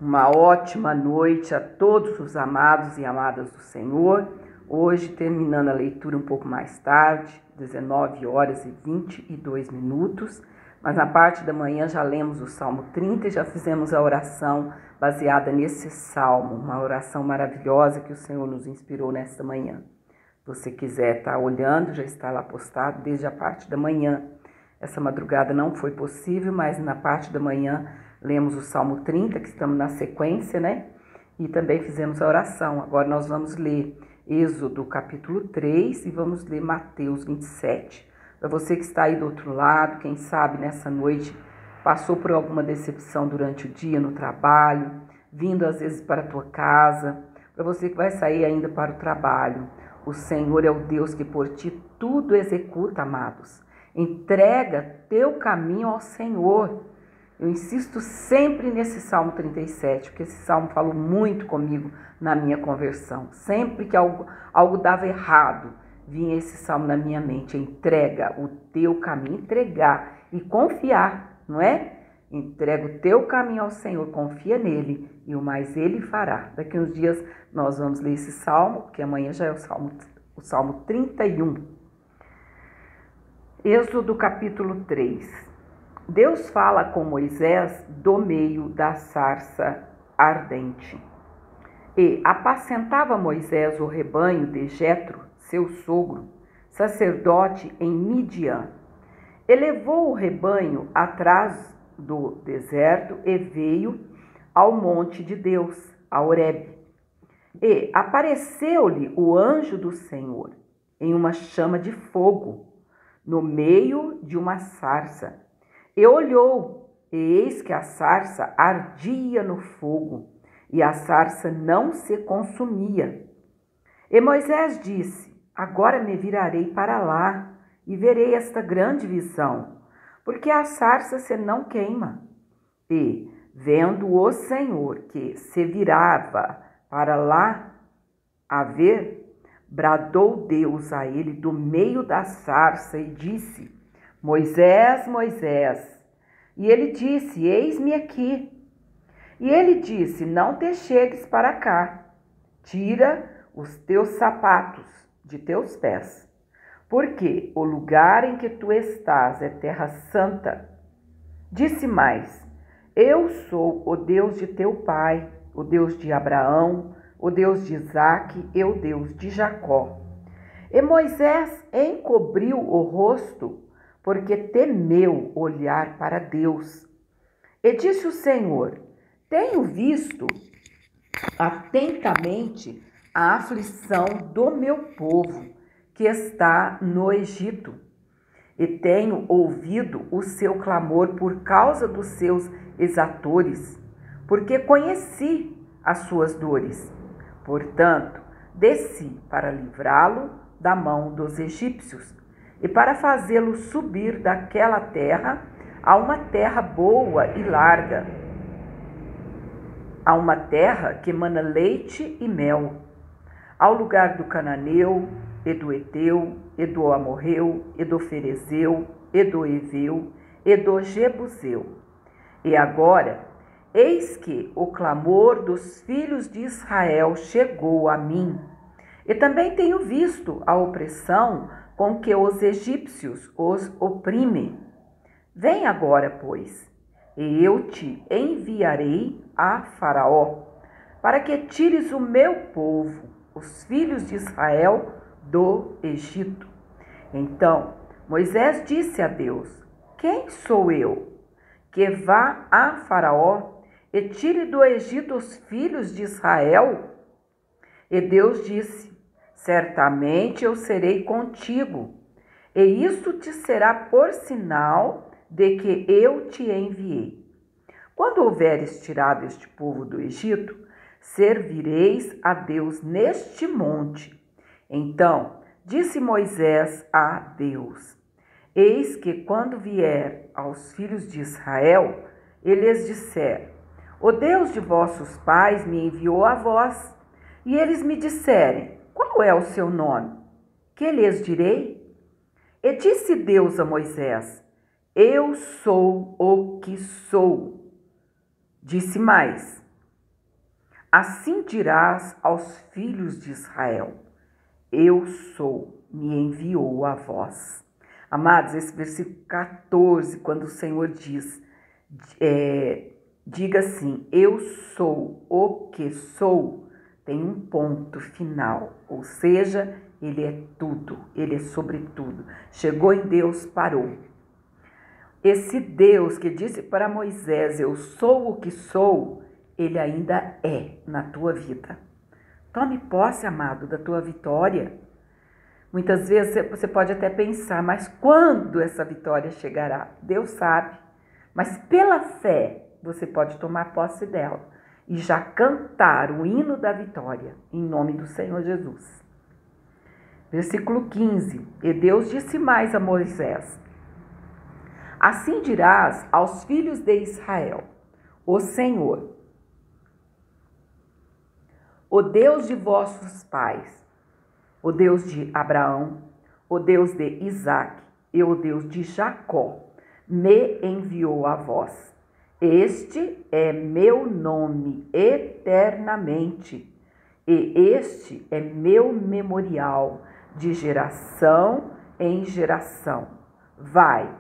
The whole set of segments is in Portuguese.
Uma ótima noite a todos os amados e amadas do Senhor. Hoje, terminando a leitura um pouco mais tarde, 19 horas e 22 minutos, mas na parte da manhã já lemos o Salmo 30 e já fizemos a oração baseada nesse salmo, uma oração maravilhosa que o Senhor nos inspirou nesta manhã. Se você quiser estar olhando, já está lá postado desde a parte da manhã. Essa madrugada não foi possível, mas na parte da manhã lemos o Salmo 30, que estamos na sequência, né? E também fizemos a oração. Agora nós vamos ler Êxodo capítulo 3 e vamos ler Mateus 27. Para você que está aí do outro lado, quem sabe nessa noite passou por alguma decepção durante o dia no trabalho, vindo às vezes para a tua casa, para você que vai sair ainda para o trabalho. O Senhor é o Deus que por ti tudo executa, amados. Entrega teu caminho ao Senhor. Eu insisto sempre nesse Salmo 37, porque esse Salmo falou muito comigo na minha conversão. Sempre que algo dava errado, vinha esse Salmo na minha mente. Entrega o teu caminho, entregar e confiar, não é? Entrega o teu caminho ao Senhor, confia nele e o mais ele fará. Daqui uns dias nós vamos ler esse Salmo, porque amanhã já é o Salmo 31. Êxodo capítulo 3. Deus fala com Moisés do meio da sarça ardente. E apacentava Moisés o rebanho de Jetro, seu sogro, sacerdote em Midian. Elevou o rebanho atrás do deserto e veio ao monte de Deus, a Horebe. E apareceu-lhe o anjo do Senhor em uma chama de fogo, no meio de uma sarça. E olhou, e eis que a sarça ardia no fogo, e a sarça não se consumia. E Moisés disse: agora me virarei para lá, e verei esta grande visão, porque a sarça se não queima. E, vendo o Senhor que se virava para lá a ver, bradou Deus a ele do meio da sarça e disse: Moisés, Moisés. E ele disse: eis-me aqui. E ele disse: não te chegues para cá. Tira os teus sapatos de teus pés, porque o lugar em que tu estás é terra santa. Disse mais: eu sou o Deus de teu pai, o Deus de Abraão, o Deus de Isaque e o Deus de Jacó. E Moisés encobriu o rosto, porque temeu olhar para Deus. E disse o Senhor: tenho visto atentamente a aflição do meu povo, que está no Egito, e tenho ouvido o seu clamor por causa dos seus exatores, porque conheci as suas dores. Portanto, desci para livrá-lo da mão dos egípcios, e para fazê-lo subir daquela terra a uma terra boa e larga, a uma terra que mana leite e mel, ao lugar do cananeu, e do Eteu, e do Amorreu, e do Ferezeu, e do Eveu, e do Jebuseu. E agora, eis que o clamor dos filhos de Israel chegou a mim, e também tenho visto a opressão com que os egípcios os oprimem. Vem agora, pois, e eu te enviarei a Faraó, para que tires o meu povo, os filhos de Israel, do Egito. Então Moisés disse a Deus: quem sou eu, que vá a Faraó e tire do Egito os filhos de Israel? E Deus disse: certamente eu serei contigo, e isso te será por sinal de que eu te enviei. Quando houveres tirado este povo do Egito, servireis a Deus neste monte. Então disse Moisés a Deus: eis que quando vier aos filhos de Israel, e lhes disser: o Deus de vossos pais me enviou a vós, e eles me disserem: qual é o seu nome? Que lhes direi? E disse Deus a Moisés: eu sou o que sou. Disse mais: Assim dirás aos filhos de Israel: Eu sou, me enviou a vós. Amados, esse versículo 14, quando o Senhor diz, diga assim, eu sou o que sou, tem um ponto final, ou seja, ele é tudo, ele é sobre tudo. Chegou em Deus, parou. Esse Deus que disse para Moisés, eu sou o que sou, ele ainda é na tua vida. Tome posse, amado, da tua vitória. Muitas vezes você pode até pensar, mas quando essa vitória chegará? Deus sabe. Mas pela fé, você pode tomar posse dela e já cantar o hino da vitória, em nome do Senhor Jesus. Versículo 15. E Deus disse mais a Moisés: Assim dirás aos filhos de Israel: O Senhor, o Deus de vossos pais, o Deus de Abraão, o Deus de Isaque e o Deus de Jacó, me enviou a vós. Este é meu nome eternamente, e este é meu memorial de geração em geração. Vai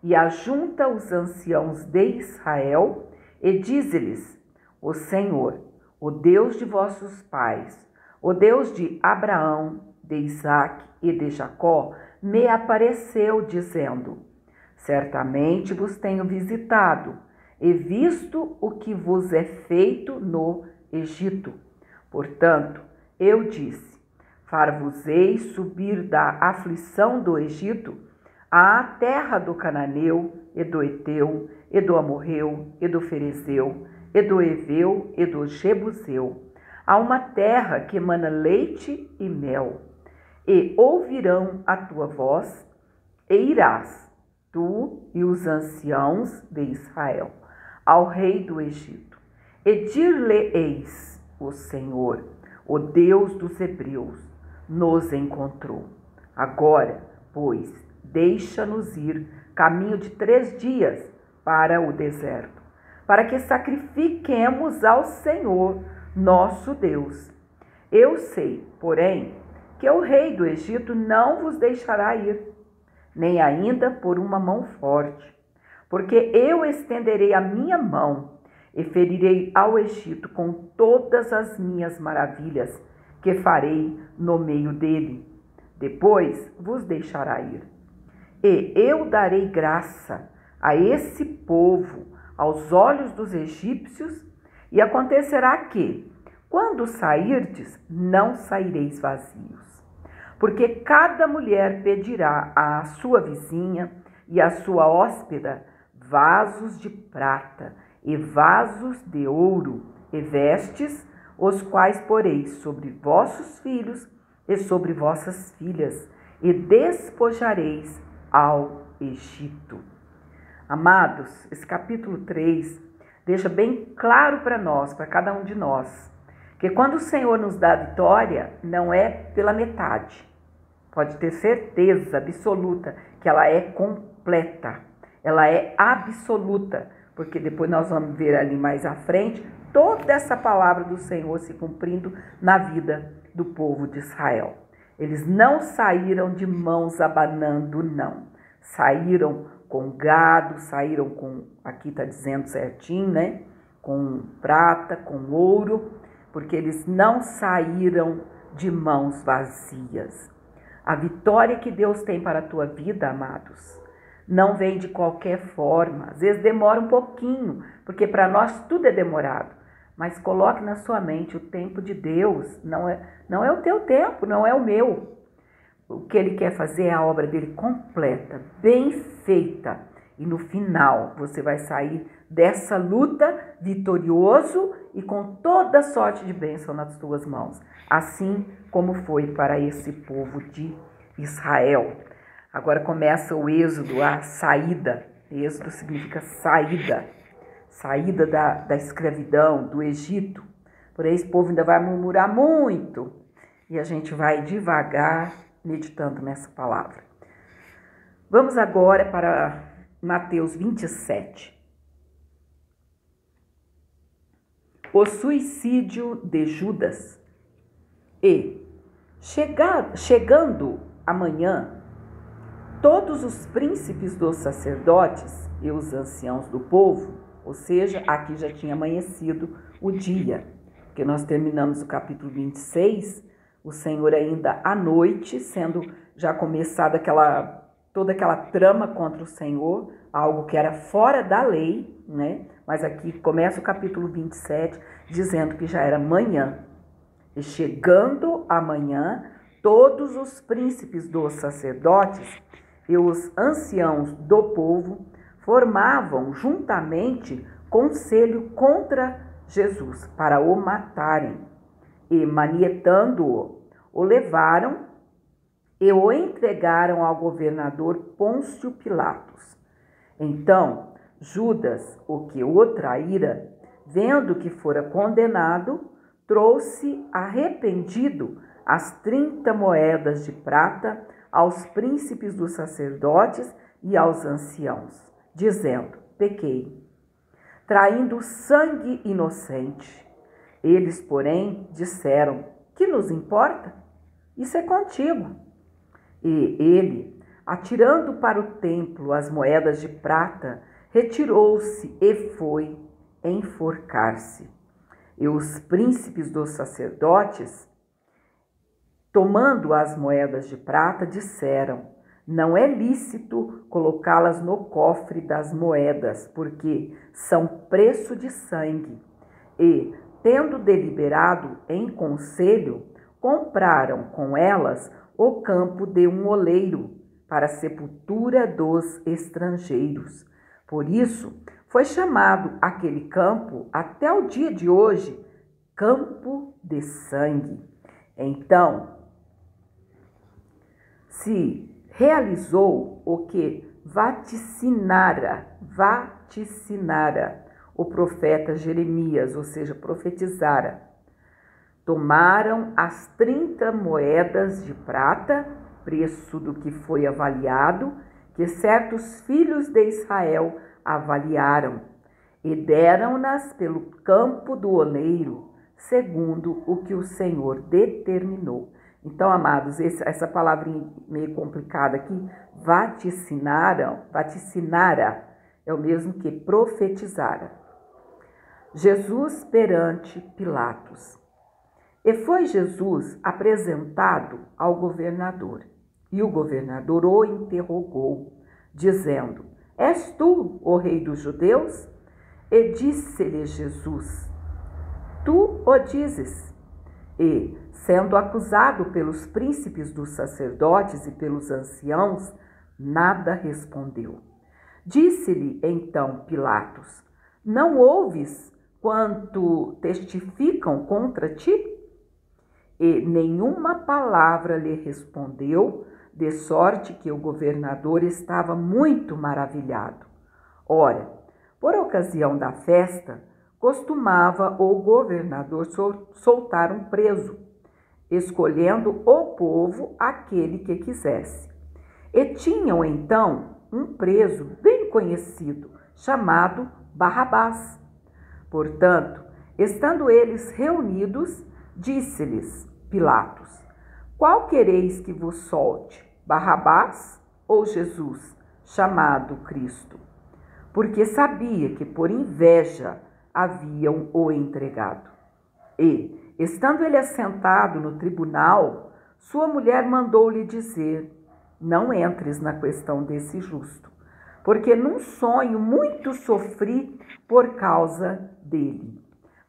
e ajunta os anciãos de Israel e dize-lhes: O Senhor, o Deus de vossos pais, o Deus de Abraão, de Isaque e de Jacó, me apareceu, dizendo: Certamente vos tenho visitado e visto o que vos é feito no Egito. Portanto, eu disse: Far-vos-ei subir da aflição do Egito à terra do Cananeu, e do Eteu, e do Amorreu, e do Ferezeu, e do Eveu, e do Jebuseu, a uma terra que emana leite e mel. E ouvirão a tua voz, e irás, tu e os anciãos de Israel, ao rei do Egito, e dir-lhe-eis: O Senhor, o Deus dos hebreus, nos encontrou. Agora, pois, deixa-nos ir caminho de 3 dias para o deserto, para que sacrifiquemos ao Senhor, nosso Deus. Eu sei, porém, que o rei do Egito não vos deixará ir, nem ainda por uma mão forte, porque eu estenderei a minha mão e ferirei ao Egito com todas as minhas maravilhas que farei no meio dele. Depois vos deixará ir. E eu darei graça a esse povo aos olhos dos egípcios, e acontecerá que, quando sairdes, não saireis vazios, porque cada mulher pedirá à sua vizinha e à sua hóspeda vasos de prata e vasos de ouro e vestes, os quais poreis sobre vossos filhos e sobre vossas filhas, e despojareis ao Egito. Amados, esse capítulo 3 deixa bem claro para nós, para cada um de nós, que quando o Senhor nos dá a vitória, não é pela metade. Pode ter certeza absoluta que ela é completa, ela é absoluta, porque depois nós vamos ver ali mais à frente toda essa palavra do Senhor se cumprindo na vida do povo de Israel. Eles não saíram de mãos abanando, não. Saíram com gado, saíram com, aqui está dizendo certinho, né? Com prata, com ouro, porque eles não saíram de mãos vazias. A vitória que Deus tem para a tua vida, amados, não vem de qualquer forma. Às vezes demora um pouquinho, porque para nós tudo é demorado. Mas coloque na sua mente, o tempo de Deus não é o teu tempo, não é o meu. O que Ele quer fazer é a obra dele completa, bem feita. E no final você vai sair dessa luta vitorioso e com toda sorte de bênção nas tuas mãos. Assim como foi para esse povo de Israel. Agora começa o êxodo, a saída. Êxodo significa saída. Saída da escravidão, do Egito. Porém, esse povo ainda vai murmurar muito. E a gente vai devagar meditando nessa palavra. Vamos agora para Mateus 27. O suicídio de Judas. E, chegando amanhã, todos os príncipes dos sacerdotes e os anciãos do povo, ou seja, aqui já tinha amanhecido o dia, porque nós terminamos o capítulo 26, o Senhor ainda à noite, sendo já começada toda aquela trama contra o Senhor, algo que era fora da lei, né? Mas aqui começa o capítulo 27, dizendo que já era manhã. E chegando amanhã, todos os príncipes dos sacerdotes e os anciãos do povo formavam juntamente conselho contra Jesus para o matarem. E, manietando-o, o levaram e o entregaram ao governador Pôncio Pilatos. Então, Judas, o que o traíra, vendo que fora condenado, trouxe arrependido as 30 moedas de prata aos príncipes dos sacerdotes e aos anciãos, dizendo: pequei, traindo sangue inocente. Eles, porém, disseram: que nos importa? Isso é contigo. E ele, atirando para o templo as moedas de prata, retirou-se e foi enforcar-se. E os príncipes dos sacerdotes, tomando as moedas de prata, disseram: não é lícito colocá-las no cofre das moedas, porque são preço de sangue. E, tendo deliberado em conselho, compraram com elas o campo de um oleiro para a sepultura dos estrangeiros. Por isso, foi chamado aquele campo, até o dia de hoje, Campo de Sangue. Então, se realizou o que vaticinara o profeta Jeremias, ou seja, profetizara. Tomaram as 30 moedas de prata, preço do que foi avaliado, que certos filhos de Israel avaliaram, e deram-nas pelo campo do oleiro, segundo o que o Senhor determinou. Então, amados, essa palavrinha meio complicada aqui, vaticinara, é o mesmo que profetizara. Jesus perante Pilatos. E foi Jesus apresentado ao governador, e o governador o interrogou, dizendo: és tu o rei dos judeus? E disse-lhe Jesus: tu o dizes. E, sendo acusado pelos príncipes dos sacerdotes e pelos anciãos, nada respondeu. Disse-lhe então Pilatos: não ouves quanto testificam contra ti? E nenhuma palavra lhe respondeu, de sorte que o governador estava muito maravilhado. Ora, por ocasião da festa, costumava o governador soltar um preso, escolhendo o povo aquele que quisesse. E tinham então um preso bem conhecido, chamado Barrabás. Portanto, estando eles reunidos, disse-lhes Pilatos: qual quereis que vos solte, Barrabás ou Jesus, chamado Cristo? Porque sabia que por inveja haviam o entregado. E, estando ele assentado no tribunal, sua mulher mandou-lhe dizer: não entres na questão desse justo, porque num sonho muito sofri por causa dele.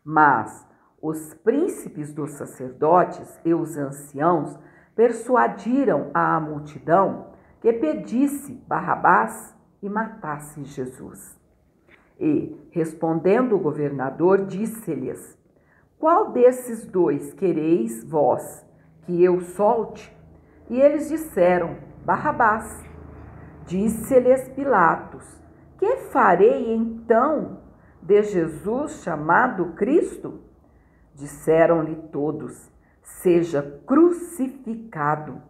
Mas os príncipes dos sacerdotes e os anciãos persuadiram a multidão que pedisse Barrabás e matasse Jesus. E, respondendo o governador, disse-lhes: qual desses dois quereis vós que eu solte? E eles disseram: Barrabás. Disse-lhes Pilatos: que farei então de Jesus chamado Cristo? Disseram-lhe todos: seja crucificado.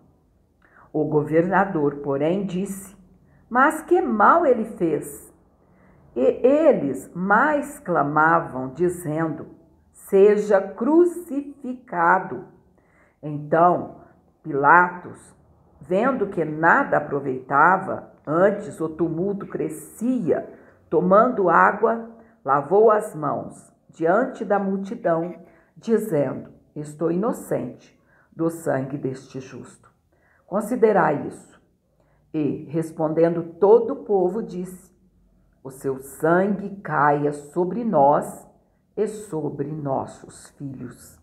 O governador, porém, disse: mas que mal ele fez? E eles mais clamavam, dizendo: seja crucificado. Então Pilatos, vendo que nada aproveitava, antes o tumulto crescia, tomando água, lavou as mãos diante da multidão, dizendo: estou inocente do sangue deste justo. Considerai isso. E, respondendo todo o povo, disse: o seu sangue caia sobre nós e sobre nossos filhos.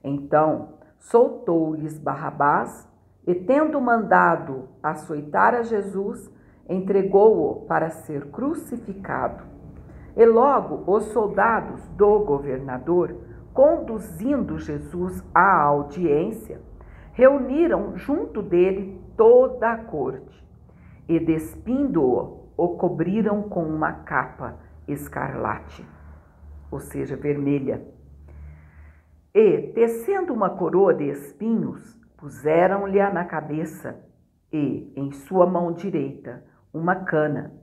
Então soltou-lhes Barrabás e, tendo mandado açoitar a Jesus, entregou-o para ser crucificado. E logo os soldados do governador, conduzindo Jesus à audiência, reuniram junto dele toda a corte e, despindo-o, o cobriram com uma capa escarlate, ou seja, vermelha. E, tecendo uma coroa de espinhos, puseram-lhe na cabeça e, em sua mão direita, uma cana.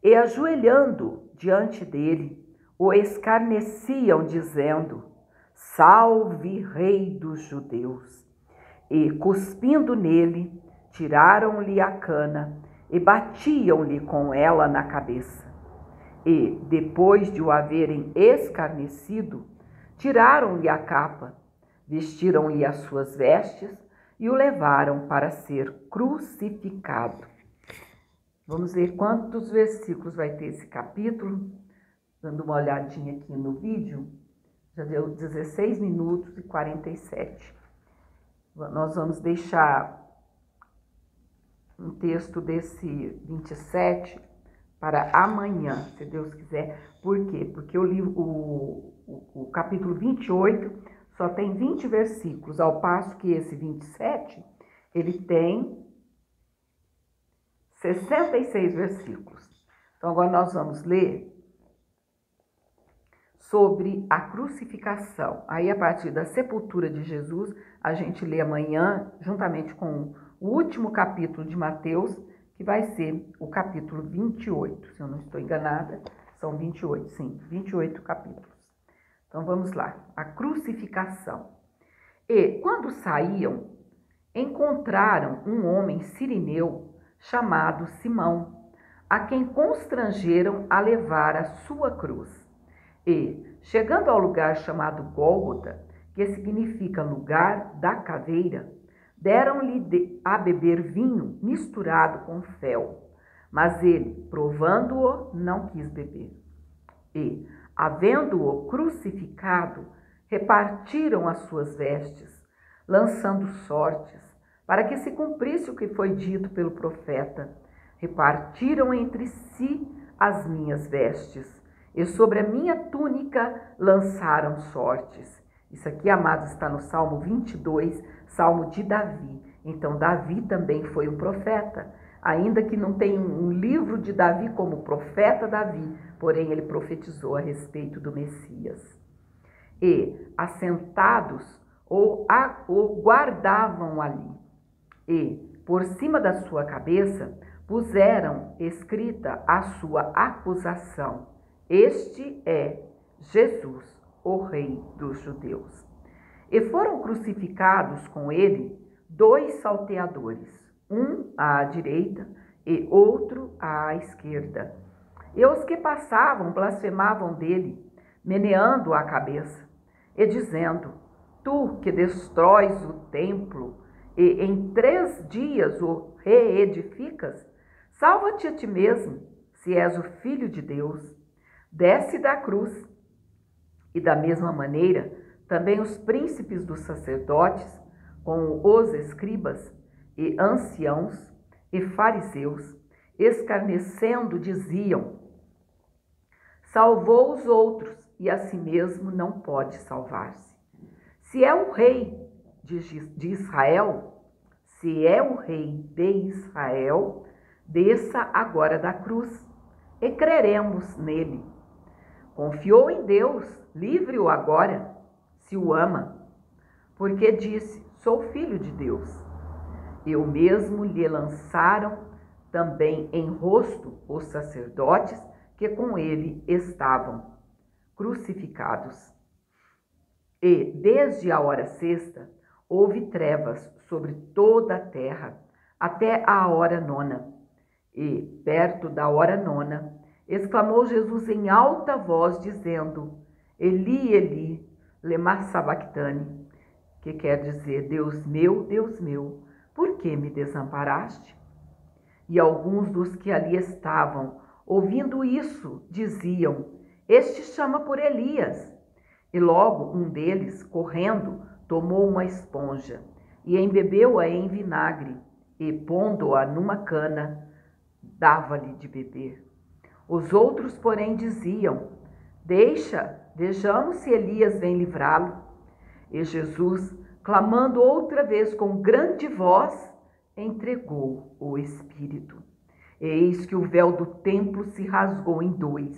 E, ajoelhando diante dele, o escarneciam, dizendo: salve, Rei dos Judeus! E, cuspindo nele, tiraram-lhe a cana e batiam-lhe com ela na cabeça. E, depois de o haverem escarnecido, tiraram-lhe a capa, vestiram-lhe as suas vestes e o levaram para ser crucificado. Vamos ver quantos versículos vai ter esse capítulo. Dando uma olhadinha aqui no vídeo, já deu 16 minutos e 47. Nós vamos deixar um texto desse 27 para amanhã, se Deus quiser. Por quê? Porque o capítulo 28 só tem 20 versículos, ao passo que esse 27, ele tem 66 versículos. Então, agora nós vamos ler sobre a crucificação. Aí, a partir da sepultura de Jesus, a gente lê amanhã, juntamente com o último capítulo de Mateus, que vai ser o capítulo 28. Se eu não estou enganada, são 28, sim, 28 capítulos. Então, vamos lá. A crucificação. E, quando saíam, encontraram um homem sirineu chamado Simão, a quem constrangeram a levar a sua cruz. E, chegando ao lugar chamado Gólgota, que significa lugar da caveira, deram-lhe a beber vinho misturado com fel, mas ele, provando-o, não quis beber. E, havendo-o crucificado, repartiram as suas vestes, lançando sortes, para que se cumprisse o que foi dito pelo profeta: repartiram entre si as minhas vestes, e sobre a minha túnica lançaram sortes. Isso aqui, amados, está no Salmo 22, Salmo de Davi. Então, Davi também foi um profeta, ainda que não tenha um livro de Davi como profeta Davi, porém ele profetizou a respeito do Messias. E, assentados, o guardavam ali, e, por cima da sua cabeça, puseram escrita a sua acusação: este é Jesus, o Rei dos Judeus. E foram crucificados com ele 2 salteadores, um à direita e outro à esquerda. E os que passavam blasfemavam dele, meneando a cabeça e dizendo: tu que destróis o templo e em 3 dias o reedificas, salva-te a ti mesmo, se és o Filho de Deus. Desce da cruz. E da mesma maneira, também os príncipes dos sacerdotes, com os escribas e anciãos e fariseus, escarnecendo, diziam: salvou os outros e a si mesmo não pode salvar-se. Se é o rei de Israel, se é o rei de Israel, desça agora da cruz e creremos nele. Confiou em Deus, livre-o agora, se o ama, porque disse: sou filho de Deus. E o mesmo lhe lançaram também em rosto os sacerdotes que com ele estavam crucificados. E, desde a hora sexta, houve trevas sobre toda a terra, até a hora nona. E, perto da hora nona, exclamou Jesus em alta voz, dizendo: Eli, Eli, lema sabachthani, que quer dizer: Deus meu, por que me desamparaste? E alguns dos que ali estavam, ouvindo isso, diziam: Este chama por Elias. E logo um deles, correndo, tomou uma esponja e embebeu-a em vinagre e, pondo-a numa cana, dava-lhe de beber. Os outros, porém, diziam: Deixa, vejamos se Elias vem livrá-lo. E Jesus, clamando outra vez com grande voz, entregou o Espírito. Eis que o véu do templo se rasgou em dois,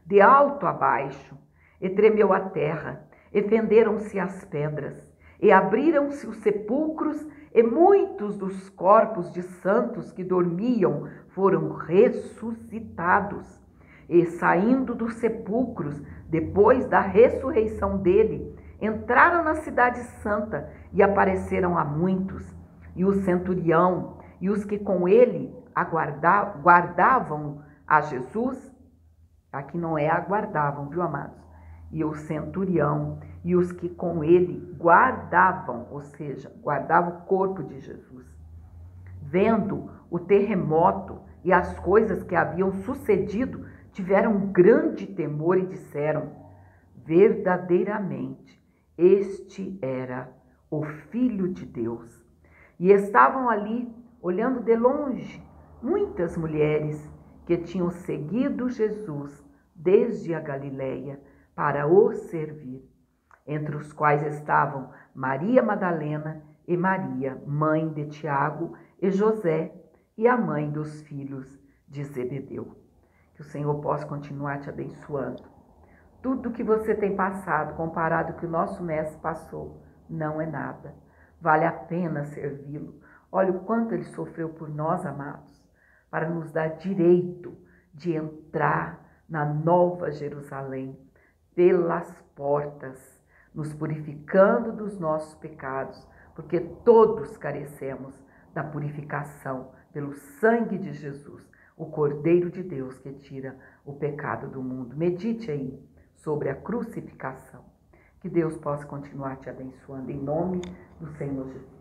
de alto a baixo, e tremeu a terra, e fenderam-se as pedras, e abriram-se os sepulcros, e muitos dos corpos de santos que dormiam foram ressuscitados. E saindo dos sepulcros, depois da ressurreição dele, entraram na cidade santa e apareceram a muitos. E o centurião e os que com ele guardavam a Jesus, aqui não é aguardavam, viu, amados? E o centurião e os que com ele guardavam, ou seja, guardavam o corpo de Jesus, vendo o terremoto e as coisas que haviam sucedido, tiveram um grande temor e disseram: verdadeiramente, este era o Filho de Deus. E estavam ali, olhando de longe, muitas mulheres que tinham seguido Jesus desde a Galileia para o servir, entre os quais estavam Maria Madalena e Maria, mãe de Tiago e José, e a mãe dos filhos de Zebedeu. Que o Senhor possa continuar te abençoando. Tudo que você tem passado, comparado com o que o nosso mestre passou, não é nada. Vale a pena servi-lo. Olha o quanto ele sofreu por nós, amados, para nos dar direito de entrar na Nova Jerusalém, pelas portas, nos purificando dos nossos pecados, porque todos carecemos da purificação pelo sangue de Jesus, o Cordeiro de Deus que tira o pecado do mundo. Medite aí sobre a crucificação. Que Deus possa continuar te abençoando em nome do Senhor Jesus.